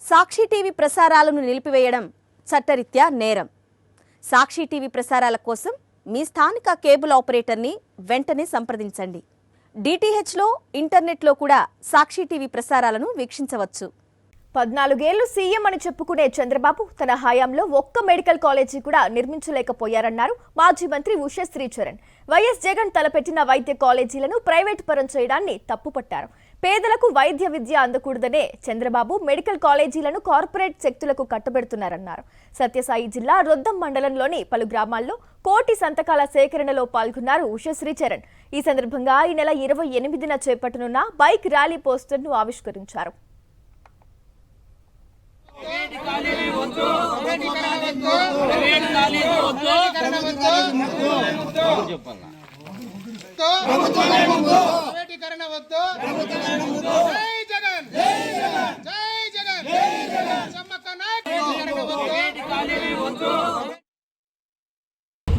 సాక్షి TV ప్రసారాలను నిలిపివేయడం చట్టరీత్యా నేరం. సాక్షి టీవీ ప్రసారాల కోసం మీ స్థానిక కేబుల్ ఆపరేటర్ని వెంటనే సంప్రదించండి. డిటిహెచ్లో, ఇంటర్నెట్లో కూడా సాక్షి టీవీ ప్రసారాలను వీక్షించవచ్చు. 14 ఏళ్లు సీఎం అని చెప్పుకునే చంద్రబాబు తన హయాంలో ఒక్క మెడికల్ కాలేజీ కూడా నిర్మించలేకపోయారన్నారు మాజీ మంత్రి ఉషశ్రీ చరణ్. వైఎస్ జగన్ తలపెట్టిన వైద్య కాలేజీలను ప్రైవేట్ పరం చేయడాన్ని తప్పుపట్టారు. పేదలకు వైద్య విద్య అందకూడదనే చంద్రబాబు మెడికల్ కాలేజీలను కార్పొరేట్ శక్తులకు కట్టబెడుతున్నారన్నారు. సత్యసాయి జిల్లా రొద్దం మండలంలోని పలు గ్రామాల్లో 1 కోటి సంతకాల సేకరణలో పాల్గొన్నారు ఉషశ్రీ చరణ్. ఈ సందర్భంగా ఈ నెల 28న చేపట్టనున్న బైక్ ర్యాలీ పోస్టర్ను ఆవిష్కరించారు.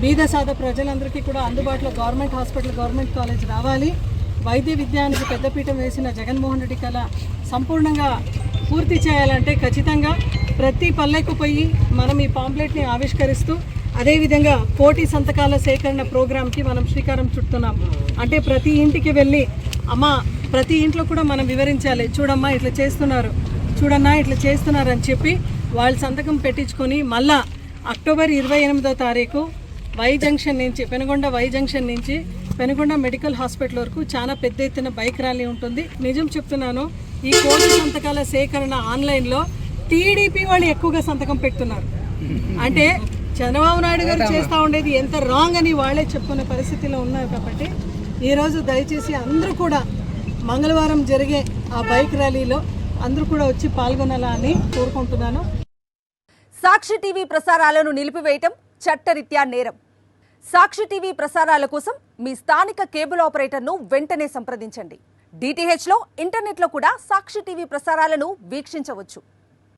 బీద సాదా ప్రజలందరికీ కూడా అందుబాటులో గవర్నమెంట్ హాస్పిటల్, గవర్నమెంట్ కాలేజ్ రావాలి. వైద్య విద్యానికి పెద్దపీఠం వేసిన జగన్మోహన్ రెడ్డి కళ సంపూర్ణంగా పూర్తి చేయాలంటే ఖచ్చితంగా ప్రతి పల్లెకు పోయి మనం ఈ పాంప్లెట్ని ఆవిష్కరిస్తూ అదేవిధంగా 1 కోటి సంతకాల సేకరణ ప్రోగ్రాంకి మనం శ్రీకారం చుడుతున్నాం. అంటే ప్రతి ఇంటికి వెళ్ళి అమ్మ ప్రతి ఇంట్లో కూడా మనం వివరించాలి, చూడమ్మా ఇట్లా చేస్తున్నారు, చూడన్నా ఇట్లా చేస్తున్నారు అని చెప్పి వాళ్ళు సంతకం పెట్టించుకొని మళ్ళా అక్టోబర్ 28వ తారీఖు పెనుగొండ వై జంక్షన్ నుంచి పెనుగొండ మెడికల్ హాస్పిటల్ వరకు చాలా పెద్ద ఎత్తున బైక్ ర్యాలీ ఉంటుంది. నిజం చెప్తున్నాను, ఈ 1 కోటి సంతకాల సేకరణ ఆన్లైన్లో టీడీపీ వాళ్ళు ఎక్కువగా సంతకం పెడుతున్నారు. అంటే చంద్రబాబు నాయుడు గారు చేస్తూ ఉండేది ఎంత రాంగ్ అని వాళ్ళే చెప్పుకునే పరిస్థితిలో ఉన్నారు. కాబట్టి ఈరోజు దయచేసి అందరూ కూడా మంగళవారం జరిగే ఆ బైక్ ర్యాలీలో అందరూ కూడా వచ్చి పాల్గొనాలని కోరుకుంటున్నాను. సాక్షి టీవీ ప్రసారాలను నిలిపివేయటం చట్టరీత్యా నేరం. సాక్షి టీవీ ప్రసారాల కోసం మీ స్థానిక కేబుల్ ఆపరేటర్ను వెంటనే సంప్రదించండి. డిటిహెచ్లో, ఇంటర్నెట్లో కూడా సాక్షి టీవీ ప్రసారాలను వీక్షించవచ్చు.